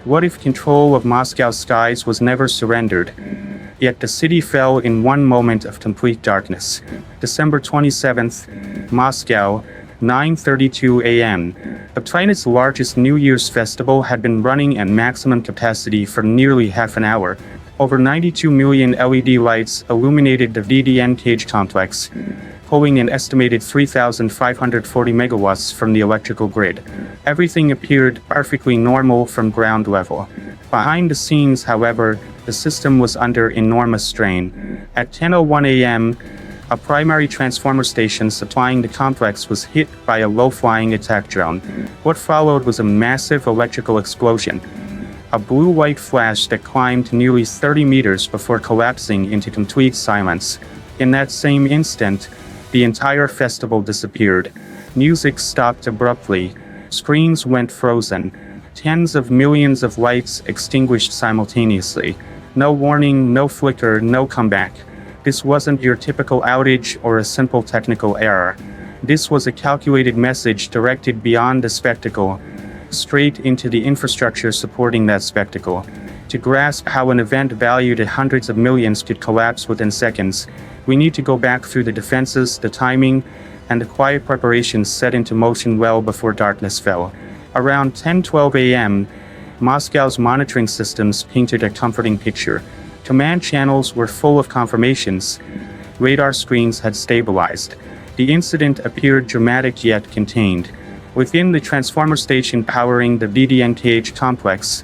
What if control of Moscow's skies was never surrendered? Yet the city fell in one moment of complete darkness. December 27th, Moscow, 9:32 a.m. The planet's largest New Year's festival had been running at maximum capacity for nearly half an hour. Over 92 million LED lights illuminated the VDN complex, pulling an estimated 3,540 megawatts from the electrical grid. Everything appeared perfectly normal from ground level. Behind the scenes, however, the system was under enormous strain. At 10:01 a.m., a primary transformer station supplying the complex was hit by a low-flying attack drone. What followed was a massive electrical explosion, a blue-white flash that climbed nearly 30 meters before collapsing into complete silence. In that same instant, the entire festival disappeared. Music stopped abruptly. Screens went frozen. Tens of millions of lights extinguished simultaneously. No warning, no flicker, no comeback. This wasn't your typical outage or a simple technical error. This was a calculated message directed beyond the spectacle, straight into the infrastructure supporting that spectacle. To grasp how an event valued at hundreds of millions could collapse within seconds, we need to go back through the defenses, the timing, and the quiet preparations set into motion well before darkness fell. Around 10:12 a.m., Moscow's monitoring systems painted a comforting picture. Command channels were full of confirmations. Radar screens had stabilized. The incident appeared dramatic yet contained. Within the transformer station powering the VDNKH complex,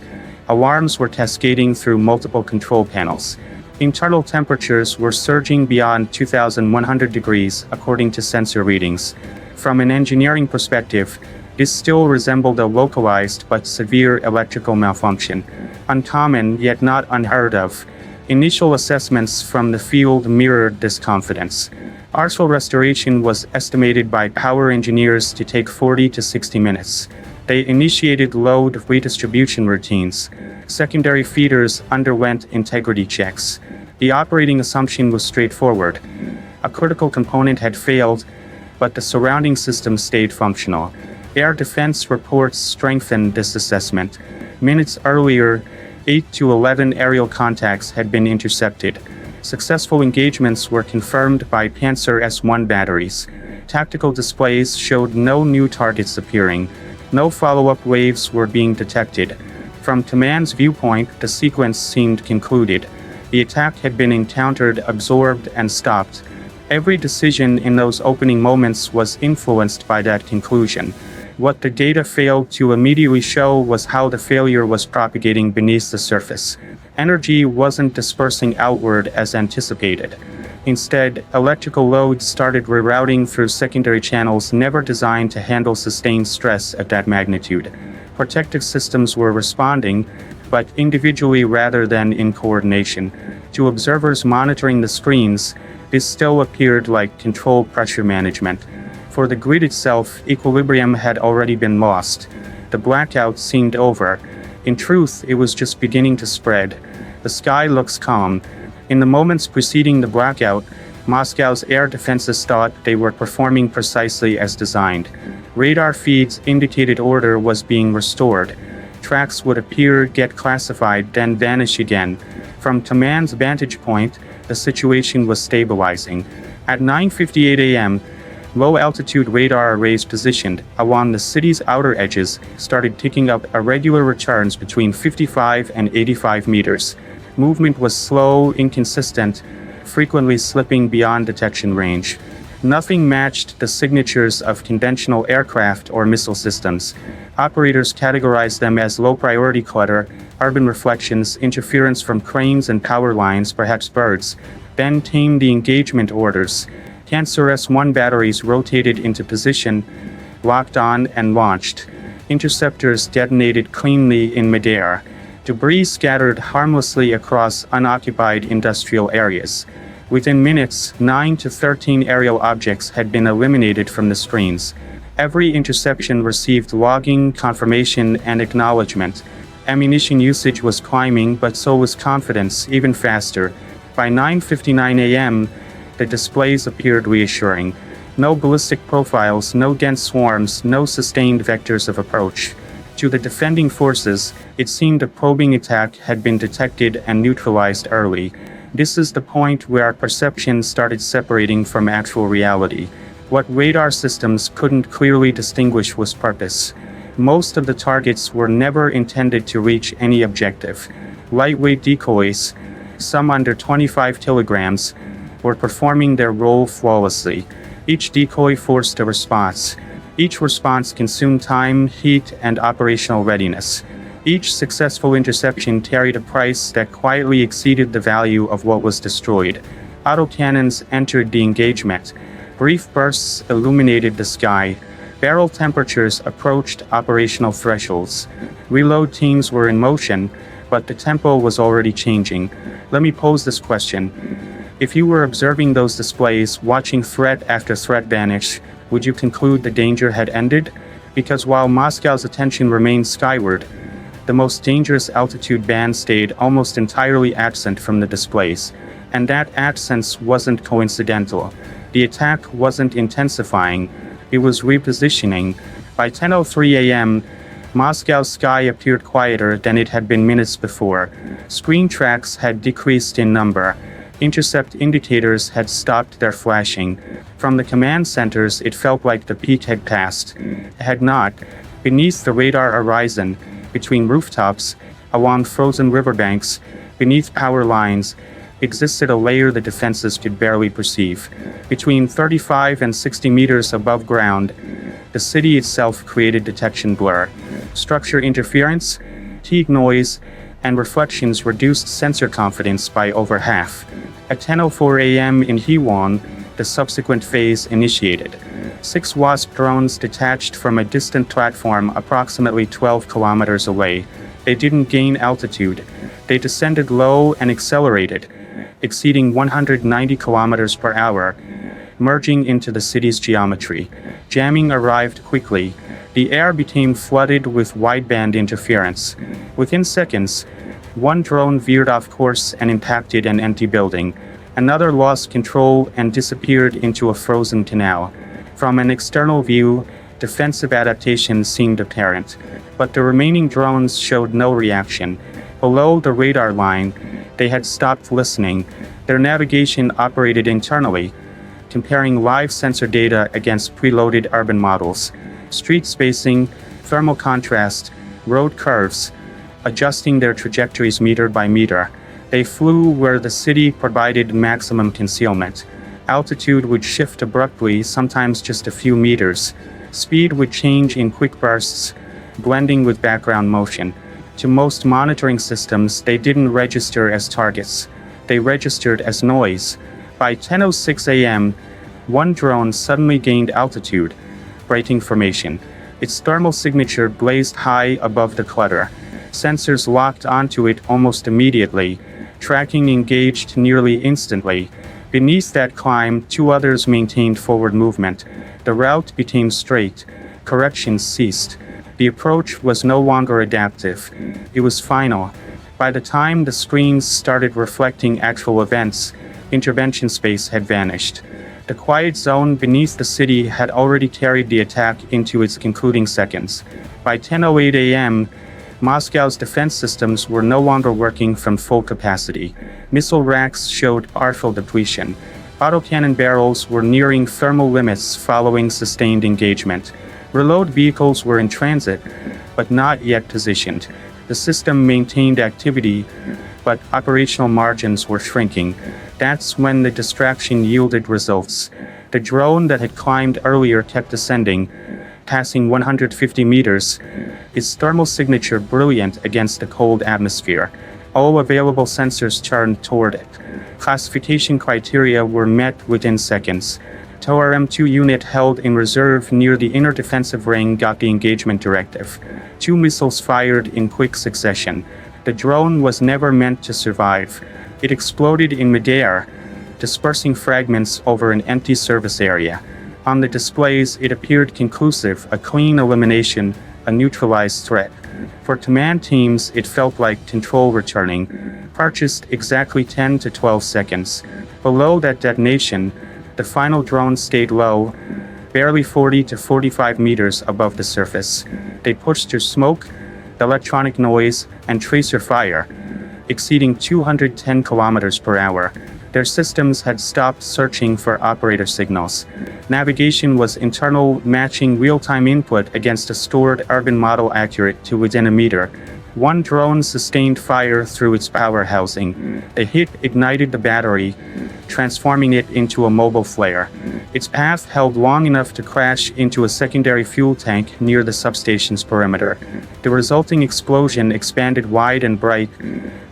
alarms were cascading through multiple control panels. Internal temperatures were surging beyond 2,100 degrees according to sensor readings. From an engineering perspective, this still resembled a localized but severe electrical malfunction. Uncommon yet not unheard of. Initial assessments from the field mirrored this confidence. Partial restoration was estimated by power engineers to take 40 to 60 minutes. They initiated load redistribution routines. Secondary feeders underwent integrity checks. The operating assumption was straightforward. A critical component had failed, but the surrounding system stayed functional. Air defense reports strengthened this assessment. Minutes earlier, 8 to 11 aerial contacts had been intercepted. Successful engagements were confirmed by Panzer S-1 batteries. Tactical displays showed no new targets appearing. No follow-up waves were being detected. From command's viewpoint, the sequence seemed concluded. The attack had been encountered, absorbed, and stopped. Every decision in those opening moments was influenced by that conclusion. What the data failed to immediately show was how the failure was propagating beneath the surface. Energy wasn't dispersing outward as anticipated. Instead, electrical loads started rerouting through secondary channels never designed to handle sustained stress at that magnitude. Protective systems were responding, but individually rather than in coordination. To observers monitoring the screens, this still appeared like controlled pressure management. For the grid itself, equilibrium had already been lost. The blackout seemed over. In truth, it was just beginning to spread. The sky looks calm. In the moments preceding the blackout, Moscow's air defenses thought they were performing precisely as designed. Radar feeds indicated order was being restored. Tracks would appear, get classified, then vanish again. From command's vantage point, the situation was stabilizing. At 9:58 a.m., low-altitude radar arrays positioned along the city's outer edges started picking up irregular returns between 55 and 85 meters. Movement was slow, inconsistent, frequently slipping beyond detection range. Nothing matched the signatures of conventional aircraft or missile systems. Operators categorized them as low-priority clutter, urban reflections, interference from cranes and power lines, perhaps birds. Then came the engagement orders. Panzer S-1 batteries rotated into position, locked on, and launched. Interceptors detonated cleanly in midair. Debris scattered harmlessly across unoccupied industrial areas. Within minutes, 9 to 13 aerial objects had been eliminated from the screens. Every interception received logging, confirmation, and acknowledgement. Ammunition usage was climbing, but so was confidence, even faster. By 9:59 a.m., the displays appeared reassuring. No ballistic profiles, no dense swarms, no sustained vectors of approach. To the defending forces, it seemed a probing attack had been detected and neutralized early. This is the point where our perception started separating from actual reality. What radar systems couldn't clearly distinguish was purpose. Most of the targets were never intended to reach any objective. Lightweight decoys, some under 25 kilograms, were performing their role flawlessly. Each decoy forced a response. Each response consumed time, heat, and operational readiness. Each successful interception carried a price that quietly exceeded the value of what was destroyed. Autocannons entered the engagement. Brief bursts illuminated the sky. Barrel temperatures approached operational thresholds. Reload teams were in motion, but the tempo was already changing. Let me pose this question. If you were observing those displays, watching threat after threat vanish, would you conclude the danger had ended? Because while Moscow's attention remained skyward, the most dangerous altitude band stayed almost entirely absent from the displays. And that absence wasn't coincidental. The attack wasn't intensifying, it was repositioning. By 10:03 a.m., Moscow's sky appeared quieter than it had been minutes before. Screen tracks had decreased in number. Intercept indicators had stopped their flashing. From the command centers, it felt like the peak had passed. It had not. Beneath the radar horizon, between rooftops, along frozen riverbanks, beneath power lines, existed a layer the defenses could barely perceive. Between 35 and 60 meters above ground, the city itself created detection blur. Structure interference, fatigue noise, and reflections reduced sensor confidence by over half. At 10:04 a.m. in Heewon, the subsequent phase initiated. 6 Wasp drones detached from a distant platform approximately 12 kilometers away. They didn't gain altitude. They descended low and accelerated, exceeding 190 kilometers per hour, merging into the city's geometry. Jamming arrived quickly. The air became flooded with wideband interference. Within seconds, one drone veered off course and impacted an empty building. Another lost control and disappeared into a frozen canal. From an external view, defensive adaptation seemed apparent, but the remaining drones showed no reaction. Below the radar line, they had stopped listening. Their navigation operated internally, comparing live sensor data against preloaded urban models. Street spacing, thermal contrast, road curves, adjusting their trajectories meter by meter. They flew where the city provided maximum concealment. Altitude would shift abruptly, sometimes just a few meters. Speed would change in quick bursts, blending with background motion. To most monitoring systems, they didn't register as targets. They registered as noise. By 10:06 a.m., one drone suddenly gained altitude, breaking formation. Its thermal signature blazed high above the clutter. Sensors locked onto it almost immediately. Tracking engaged nearly instantly. Beneath that climb, 2 others maintained forward movement. The route became straight. Corrections ceased. The approach was no longer adaptive. It was final. By the time the screens started reflecting actual events, intervention space had vanished. The quiet zone beneath the city had already carried the attack into its concluding seconds. By 10:08 a.m., Moscow's defense systems were no longer working from full capacity. Missile racks showed partial depletion. Autocannon barrels were nearing thermal limits following sustained engagement. Reload vehicles were in transit, but not yet positioned. The system maintained activity, but operational margins were shrinking. That's when the distraction yielded results. The drone that had climbed earlier kept ascending, passing 150 meters, its thermal signature brilliant against the cold atmosphere. All available sensors turned toward it. Classification criteria were met within seconds. TORM-2 unit held in reserve near the inner defensive ring got the engagement directive. 2 missiles fired in quick succession. The drone was never meant to survive. It exploded in midair, dispersing fragments over an empty service area. On the displays, it appeared conclusive, a clean elimination, a neutralized threat. For command teams, it felt like control returning, purchased exactly 10 to 12 seconds. Below that detonation, the final drone stayed low, barely 40 to 45 meters above the surface. They pushed through smoke, electronic noise, and tracer fire, exceeding 210 kilometers per hour. Their systems had stopped searching for operator signals. Navigation was internal, matching real-time input against a stored urban model accurate to within a meter. One drone sustained fire through its power housing. A hit ignited the battery, transforming it into a mobile flare. Its path held long enough to crash into a secondary fuel tank near the substation's perimeter. The resulting explosion expanded wide and bright,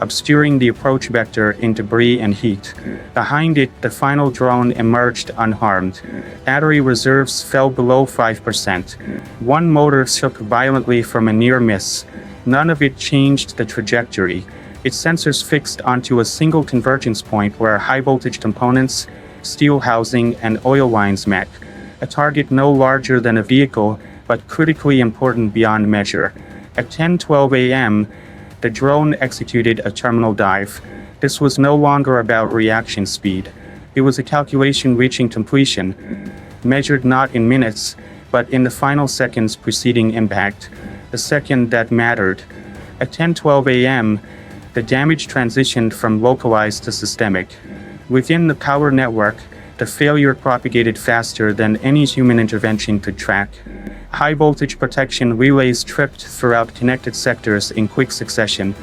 obscuring the approach vector in debris and heat. Behind it, the final drone emerged unharmed. Battery reserves fell below 5%. One motor shook violently from a near miss. None of it changed the trajectory. Its sensors fixed onto a single convergence point where high-voltage components, steel housing, and oil lines met. A target no larger than a vehicle, but critically important beyond measure. At 10:12 a.m., the drone executed a terminal dive. This was no longer about reaction speed. It was a calculation reaching completion, measured not in minutes, but in the final seconds preceding impact. The second that mattered. At 10:12 a.m., the damage transitioned from localized to systemic. Within the power network, the failure propagated faster than any human intervention could track. High-voltage protection relays tripped throughout connected sectors in quick succession,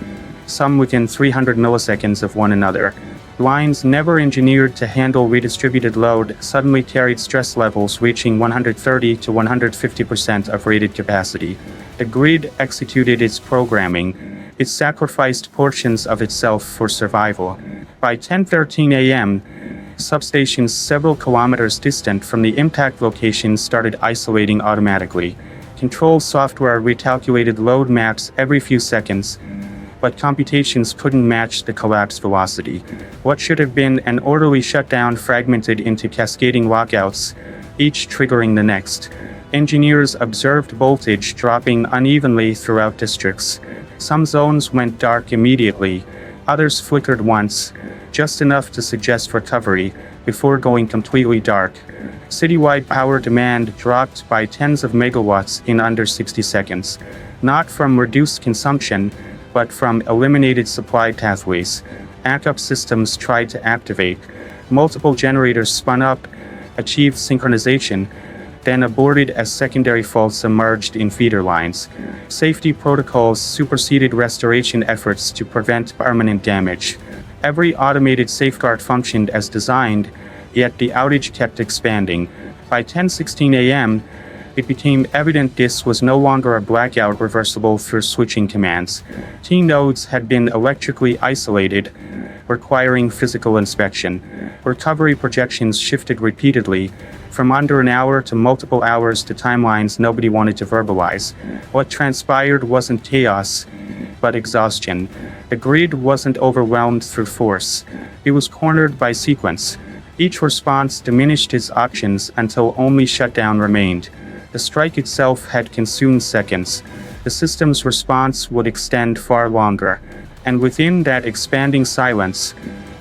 some within 300 milliseconds of one another. Lines never engineered to handle redistributed load suddenly carried stress levels reaching 130 to 150% of rated capacity. The grid executed its programming. It sacrificed portions of itself for survival. By 10:13 a.m., substations several kilometers distant from the impact location started isolating automatically. Control software recalculated load maps every few seconds, but computations couldn't match the collapse velocity. What should have been an orderly shutdown fragmented into cascading lockouts, each triggering the next. Engineers observed voltage dropping unevenly throughout districts. Some zones went dark immediately, others flickered once, just enough to suggest recovery, before going completely dark. Citywide power demand dropped by tens of megawatts in under 60 seconds, not from reduced consumption, but from eliminated supply pathways. Backup systems tried to activate. Multiple generators spun up, achieved synchronization, then aborted as secondary faults emerged in feeder lines. Safety protocols superseded restoration efforts to prevent permanent damage. Every automated safeguard functioned as designed, yet the outage kept expanding. By 10:16 a.m., it became evident this was no longer a blackout reversible through switching commands. T nodes had been electrically isolated, requiring physical inspection. Recovery projections shifted repeatedly, from under an hour to multiple hours to timelines nobody wanted to verbalize. What transpired wasn't chaos, but exhaustion. The grid wasn't overwhelmed through force. It was cornered by sequence. Each response diminished its options until only shutdown remained. The strike itself had consumed seconds. The system's response would extend far longer. And within that expanding silence,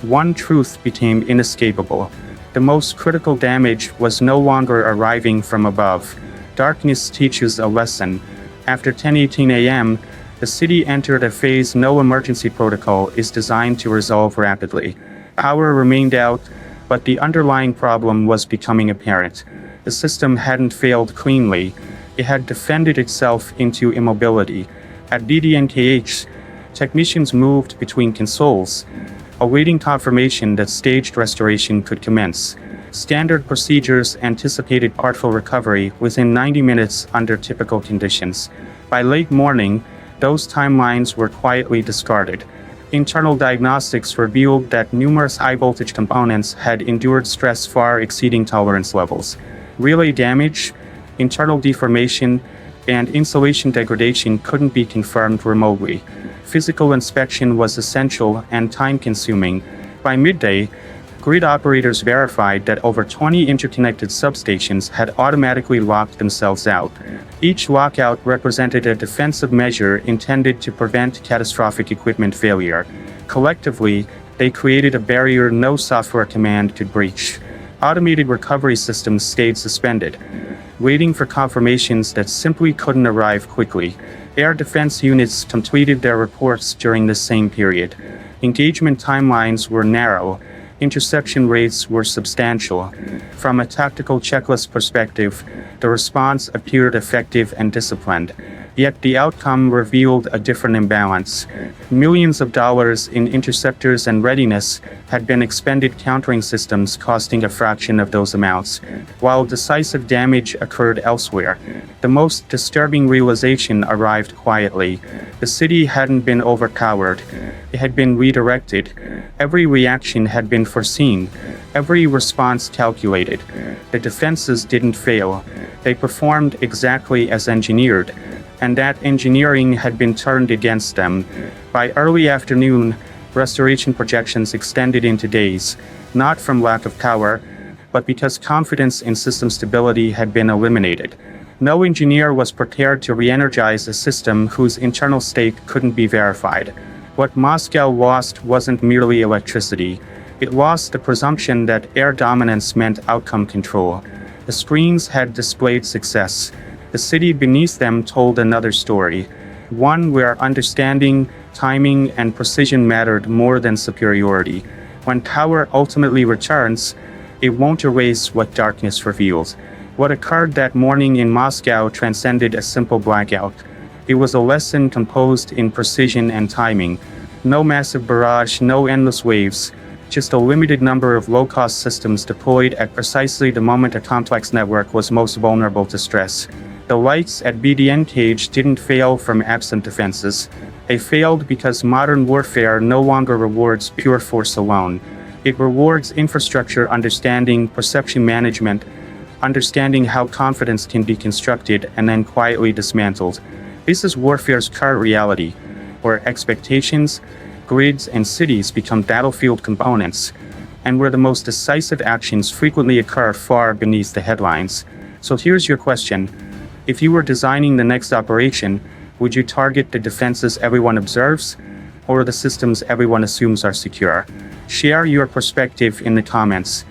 one truth became inescapable. The most critical damage was no longer arriving from above. Darkness teaches a lesson. After 10:18 a.m., the city entered a phase no emergency protocol is designed to resolve rapidly. Power remained out, but the underlying problem was becoming apparent. The system hadn't failed cleanly. It had defended itself into immobility. At DDNKH, technicians moved between consoles, awaiting confirmation that staged restoration could commence. Standard procedures anticipated partial recovery within 90 minutes under typical conditions. By late morning, those timelines were quietly discarded. Internal diagnostics revealed that numerous high-voltage components had endured stress far exceeding tolerance levels. Relay damage, internal deformation, and insulation degradation couldn't be confirmed remotely. Physical inspection was essential and time-consuming. By midday, grid operators verified that over 20 interconnected substations had automatically locked themselves out. Each lockout represented a defensive measure intended to prevent catastrophic equipment failure. Collectively, they created a barrier no software command could breach. Automated recovery systems stayed suspended, waiting for confirmations that simply couldn't arrive quickly. Air defense units completed their reports during the same period. Engagement timelines were narrow. Interception rates were substantial. From a tactical checklist perspective, the response appeared effective and disciplined. Yet the outcome revealed a different imbalance. Millions of dollars in interceptors and readiness had been expended countering systems costing a fraction of those amounts, while decisive damage occurred elsewhere. The most disturbing realization arrived quietly. The city hadn't been overpowered. It had been redirected. Every reaction had been foreseen. Every response calculated. The defenses didn't fail. They performed exactly as engineered. And that engineering had been turned against them. By early afternoon, restoration projections extended into days, not from lack of power, but because confidence in system stability had been eliminated. No engineer was prepared to re-energize a system whose internal state couldn't be verified. What Moscow lost wasn't merely electricity. It lost the presumption that air dominance meant outcome control. The screens had displayed success. The city beneath them told another story, one where understanding, timing, and precision mattered more than superiority. When power ultimately returns, it won't erase what darkness reveals. What occurred that morning in Moscow transcended a simple blackout. It was a lesson composed in precision and timing. No massive barrage, no endless waves, just a limited number of low-cost systems deployed at precisely the moment a complex network was most vulnerable to stress. The lights at BDN Cage didn't fail from absent defenses. They failed because modern warfare no longer rewards pure force alone. It rewards infrastructure understanding, perception management, understanding how confidence can be constructed and then quietly dismantled. This is warfare's current reality, where expectations, grids, and cities become battlefield components, and where the most decisive actions frequently occur far beneath the headlines. So here's your question. If you were designing the next operation, would you target the defenses everyone observes, or the systems everyone assumes are secure? Share your perspective in the comments.